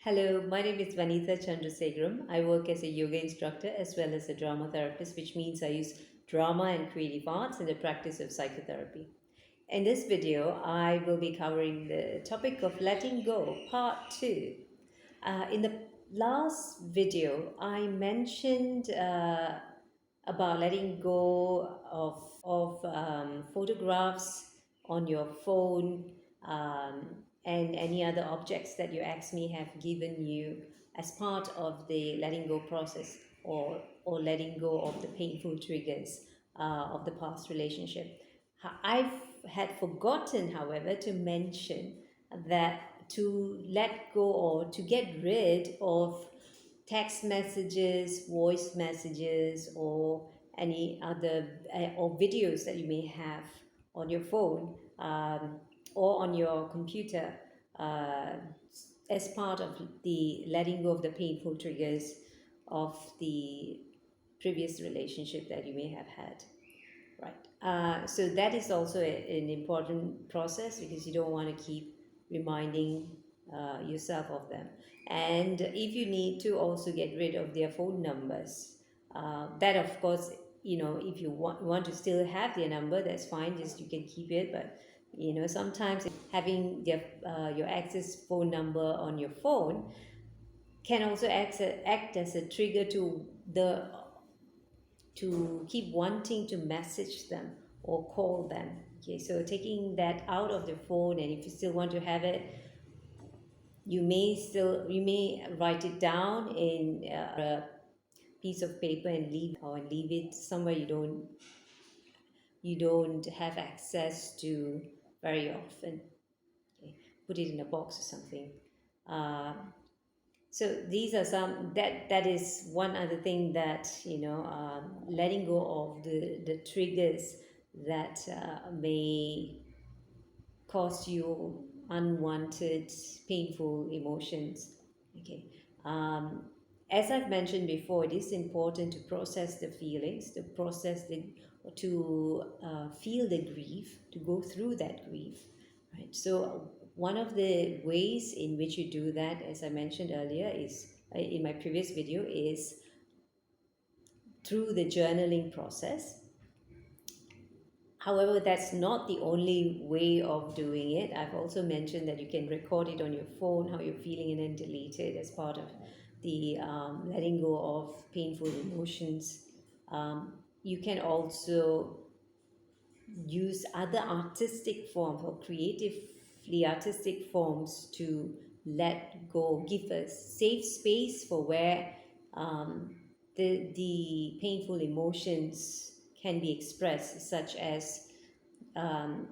Hello, my name is Vanitha Chandrasekharam. I work as a yoga instructor as well as a drama therapist, which means I use drama and creative arts in the practice of psychotherapy. In this video, I will be covering the topic of letting go, part two. In the last video, I mentioned about letting go of photographs on your phone and any other objects that your ex may have given you as part of the letting go process or letting go of the painful triggers of the past relationship. I've had forgotten, however, to mention that to let go or to get rid of text messages, voice messages, or any other or videos that you may have on your phone or on your computer uh, as part of the letting go of the painful triggers of the previous relationship that you may have had. Right. So that is also an important process because you don't want to keep reminding yourself of them. And if you need to also get rid of their phone numbers, that of course, if you want to still have their number, that's fine. Just you can keep it. But sometimes having your access phone number on your phone can also act as a trigger to keep wanting to message them or call them. Okay, so taking that out of the phone, and if you still want to have it, you may write it down in a piece of paper and leave it somewhere you don't have access to very often. Okay, put it in a box or something. Uh, so these are some that is one other thing that letting go of the triggers that may cause you unwanted painful emotions. Okay. um, as I've mentioned before, it is important to process the feelings, to feel the grief, to go through that grief, right? So one of the ways in which you do that, as I mentioned earlier, is in my previous video, is through the journaling process. However, that's not the only way of doing it. I've also mentioned that you can record it on your phone, how you're feeling, and then delete it as part of the letting go of painful emotions. You can also use other artistic forms or creatively artistic forms to let go, give a safe space for where the painful emotions can be expressed, such as um,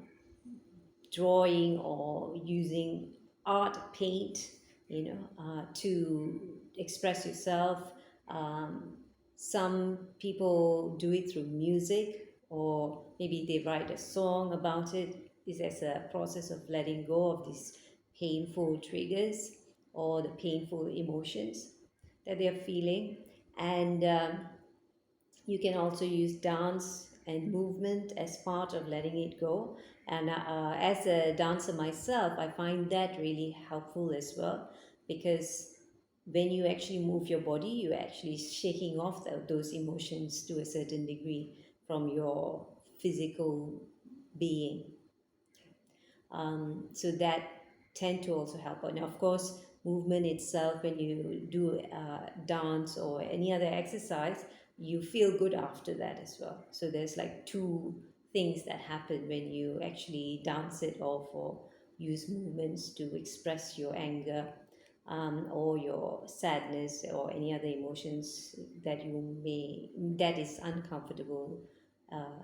drawing or using art, paint, to express yourself. Um, some people do it through music, or maybe they write a song about it. This is a process of letting go of these painful triggers or the painful emotions that they're feeling. And you can also use dance and movement as part of letting it go. And as a dancer myself, I find that really helpful as well, because when you actually move your body, you're actually shaking off those emotions to a certain degree from your physical being. So that tend to also help out. Now, of course, movement itself, when you do dance or any other exercise, you feel good after that as well. So there's like two things that happen when you actually dance it off or use movements to express your anger, or your sadness or any other emotions that is uncomfortable uh,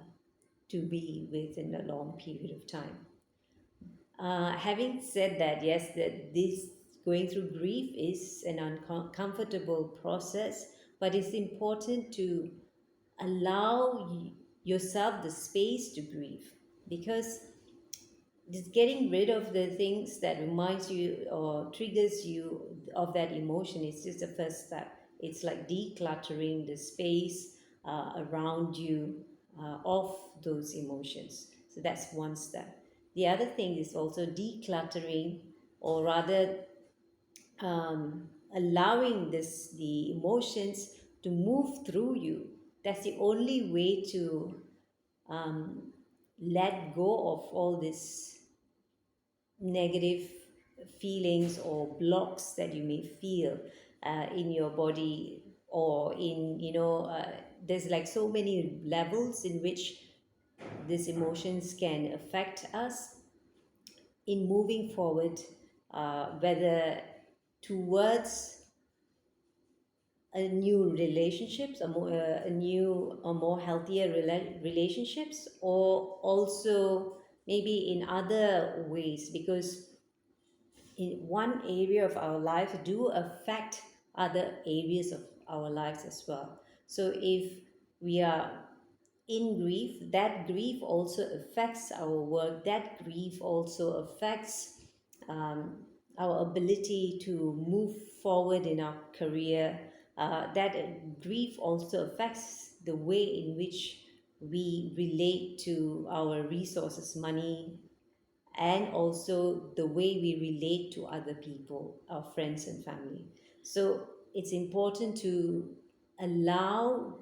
to be with in a long period of time. Having said that, yes, that this going through grief is an uncomfortable process, but it's important to allow yourself the space to grieve, because just getting rid of the things that reminds you or triggers you of that emotion is just the first step. It's like decluttering the space around you of those emotions. So that's one step. The other thing is also decluttering, or rather allowing the emotions to move through you. That's the only way to um, let go of all this negative feelings or blocks that you may feel in your body, or in, there's like so many levels in which these emotions can affect us in moving forward, whether towards a new relationships, a new or more healthier relationships, or also maybe in other ways, because in one area of our life do affect other areas of our lives as well. So if we are in grief, that grief also affects our work, that grief also affects um, our ability to move forward in our career. That grief also affects the way in which we relate to our resources, money, and also the way we relate to other people, our friends and family. So it's important to allow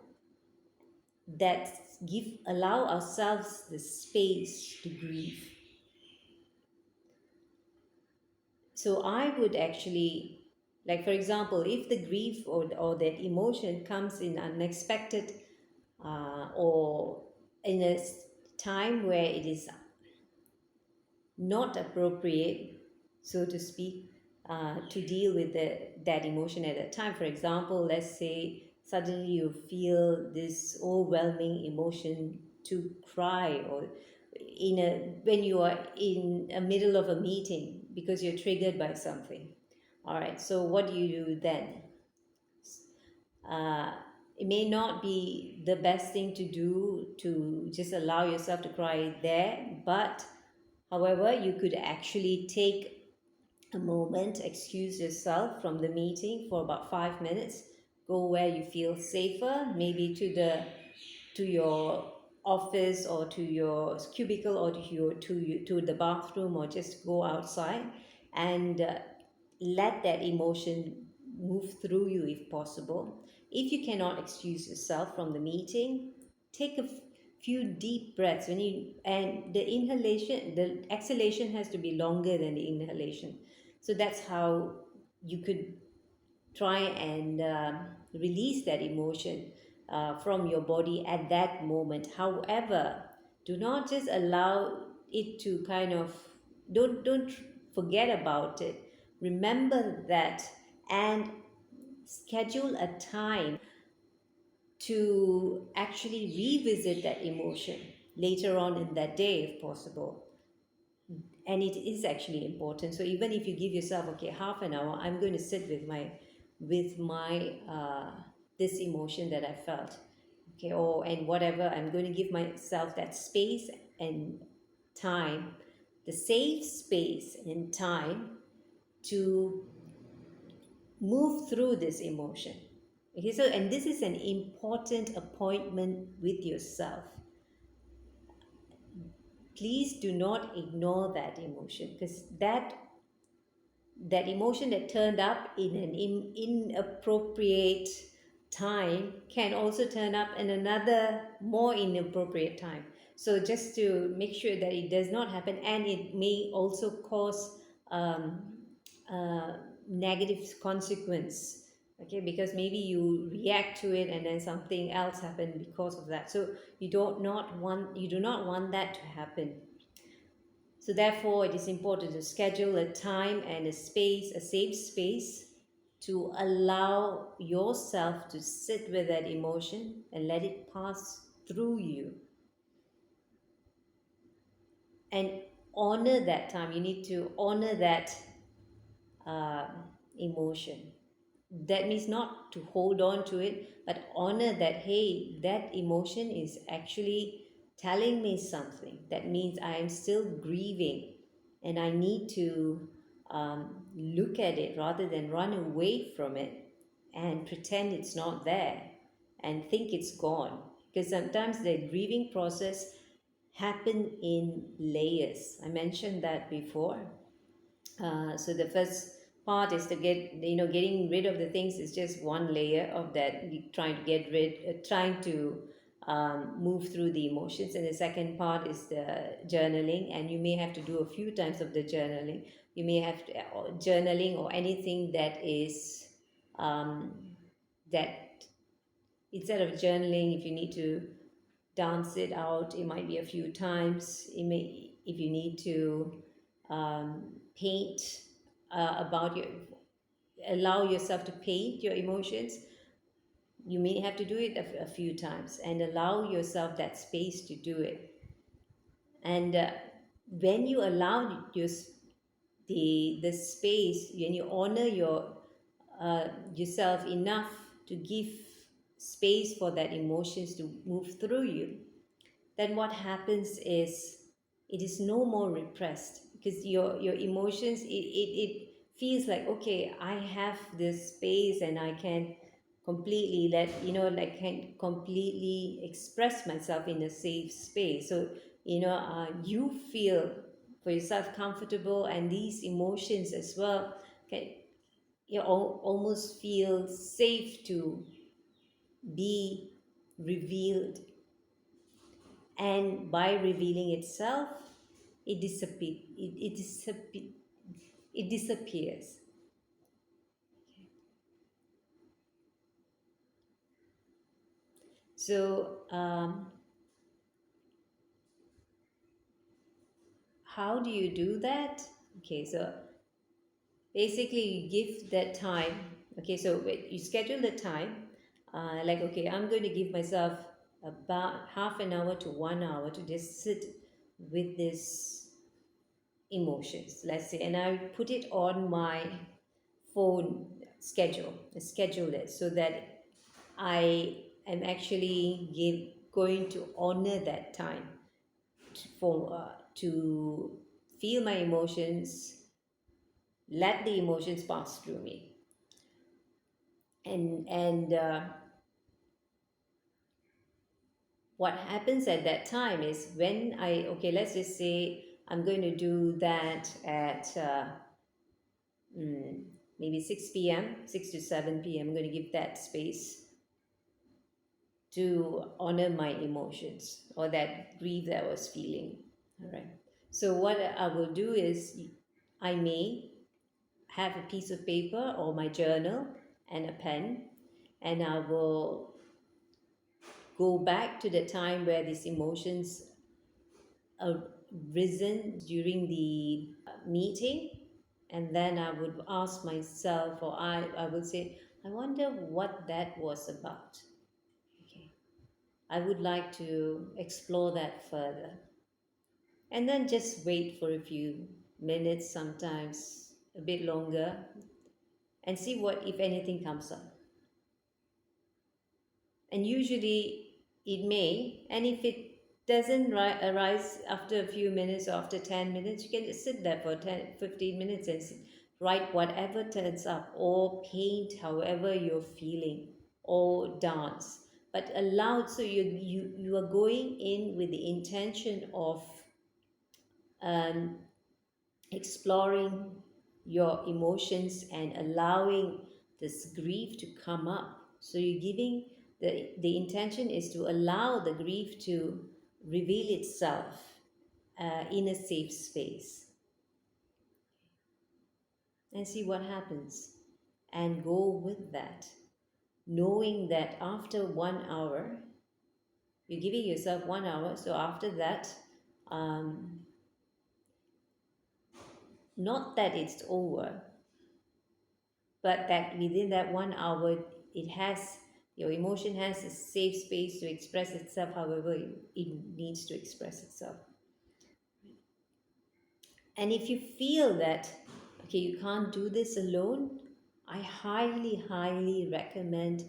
that, allow ourselves the space to grieve. So I would actually, like for example, if the grief or that emotion comes in unexpected, or in a time where it is not appropriate, so to speak, to deal with that emotion at that time. For example, let's say suddenly you feel this overwhelming emotion to cry, or when you are in a middle of a meeting because you're triggered by something. All right, so what do you do then? uh, it may not be the best thing to do to just allow yourself to cry there, but however, you could actually take a moment, excuse yourself from the meeting for about 5 minutes, go where you feel safer, maybe to your office, or to your cubicle, or to the bathroom, or just go outside and let that emotion move through you if possible. If you cannot excuse yourself from the meeting, take a few deep breaths. And the inhalation, the exhalation has to be longer than the inhalation. So that's how you could try and release that emotion from your body at that moment. However, do not just allow it to kind of, don't forget about it. Remember that, and schedule a time to actually revisit that emotion later on in that day if possible. And it is actually important. So even if you give yourself, okay, half an hour, I'm going to sit with my this emotion that I felt, okay, or and whatever, I'm going to give myself that space and time, the safe space and time to move through this emotion. Okay, so and this is an important appointment with yourself. Please do not ignore that emotion, because that emotion that turned up in an inappropriate time can also turn up in another more inappropriate time. So just to make sure that it does not happen, and it may also cause um, uh, negative consequence. Okay, because maybe you react to it and then something else happened because of that. So you do not want that to happen. So therefore, it is important to schedule a time and a space, a safe space, to allow yourself to sit with that emotion and let it pass through you. And honor that time. You need to honor that uh, emotion. That means not to hold on to it, but honor that, hey, that emotion is actually telling me something. That means I am still grieving, and I need to look at it rather than run away from it and pretend it's not there and think it's gone. Because sometimes the grieving process happen in layers. I mentioned that before. So the first part is to getting rid of the things is just one layer of that. Trying to get rid, trying to move through the emotions, and the second part is the journaling, and you may have to do a few times of the journaling. You may have to, journaling or anything that is um, that instead of journaling, if you need to dance it out, it might be a few times. It may, if you need to paint about your, allow yourself to paint your emotions, you may have to do it a few times and allow yourself that space to do it. And when you allow the space, when you honor yourself enough to give space for that emotions to move through you, then what happens is it is no more repressed, because your emotions, it feels like, okay, I have this space and I can completely like can completely express myself in a safe space. So you feel for yourself comfortable, and these emotions as well can, almost feel safe to be revealed, and by revealing itself, it disappears. So how do you do that? Okay, so basically you give that time. Okay, so you schedule the time, like, okay, I'm going to give myself about half an hour to 1 hour to just sit with this emotions, let's say, and I put it on my phone schedule it so that I am actually going to honor that time to feel my emotions, let the emotions pass through me, and what happens at that time is, when I, okay, let's just say I'm going to do that at mm, maybe 6 p.m., 6 to 7 p.m. I'm going to give that space to honor my emotions or that grief that I was feeling. All right. So, what I will do is, I may have a piece of paper or my journal and a pen, and I will go back to the time where these emotions are risen during the meeting, and then I would ask myself, or I would say, I wonder what that was about. Okay. I would like to explore that further. And then just wait for a few minutes, sometimes a bit longer, and see what, if anything, comes up. And usually it may, and if it doesn't arise after a few minutes or after 10 minutes, you can just sit there for 10, 15 minutes and write whatever turns up, or paint however you're feeling, or dance. But allow, so you are going in with the intention of um, exploring your emotions and allowing this grief to come up. So you're giving, the intention is to allow the grief to reveal itself in a safe space, and see what happens, and go with that, knowing that after 1 hour, you're giving yourself 1 hour. So after that, um, not that it's over, but that within that 1 hour, it has, your emotion has a safe space to express itself however it needs to express itself. And if you feel that, okay, you can't do this alone, I highly recommend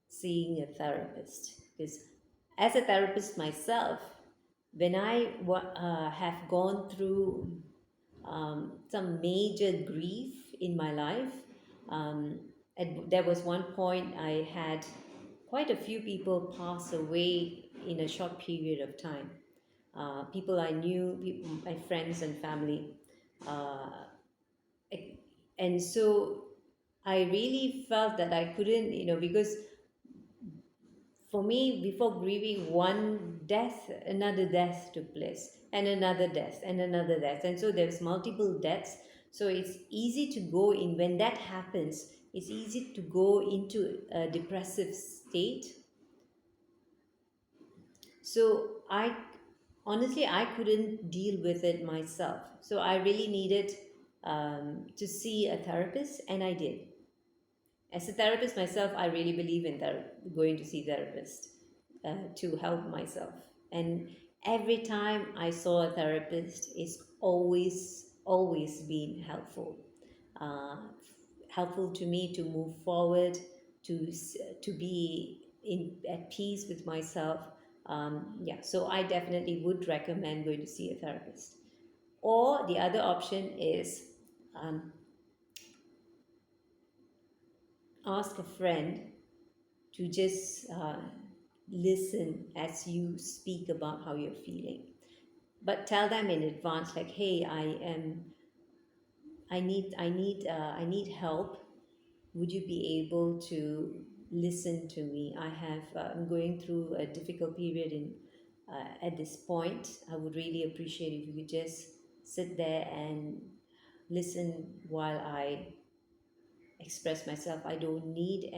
seeing a therapist, because as a therapist myself, when I have gone through some major grief in my life. And there was one point I had quite a few people pass away in a short period of time. People I knew, my friends and family. Uh, And so I really felt that I couldn't, because for me, before grieving one death, another death took place, and another death, and another death. And so there's multiple deaths. So it's easy to go in, when that happens, it's easy to go into a depressive state. So I honestly, I couldn't deal with it myself. So I really needed to see a therapist, and I did. As a therapist myself, I really believe in going to see therapist to help myself. And every time I saw a therapist, it's always been helpful. Uh, Helpful to me to move forward, to be in at peace with myself. Yeah, so I definitely would recommend going to see a therapist. Or the other option is, um, ask a friend to just listen as you speak about how you're feeling, but tell them in advance, like, hey, I need help. Would you be able to listen to me? I'm going through a difficult period in at this point. I would really appreciate if you could just sit there and listen while I express myself. I don't need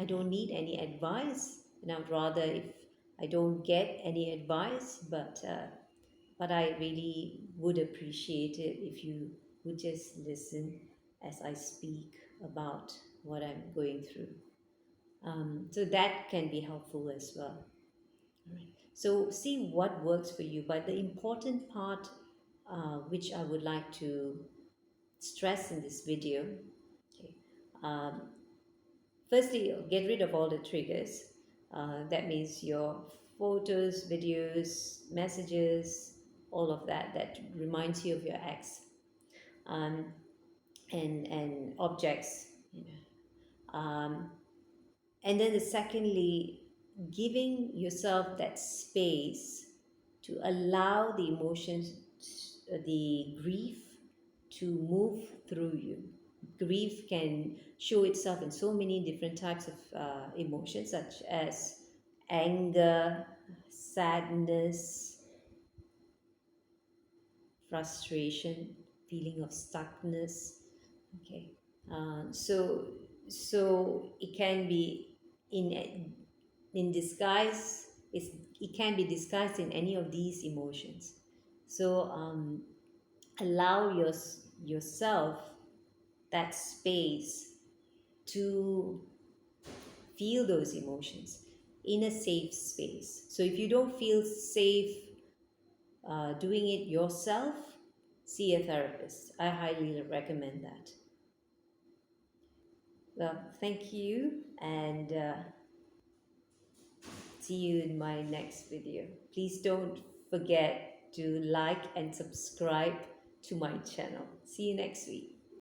any advice, and I would rather if I don't get any advice, but I really would appreciate it if you would just listen as I speak about what I'm going through. So that can be helpful as well. All right. So see what works for you. But the important part, which I would like to stress in this video, okay, um, firstly, get rid of all the triggers. That means your photos, videos, messages, all of that reminds you of your ex, um, and objects. Um, and then, secondly, giving yourself that space to allow the emotions, the grief, to move through you. Grief can show itself in so many different types of emotions, such as anger, sadness, frustration, feeling of stuckness. Okay, so it can be in disguise. It can be disguised in any of these emotions. So allow yourself that space to feel those emotions in a safe space. So if you don't feel safe doing it yourself, see a therapist. I highly recommend that. Well, thank you, and see you in my next video. Please don't forget to like and subscribe to my channel. See you next week.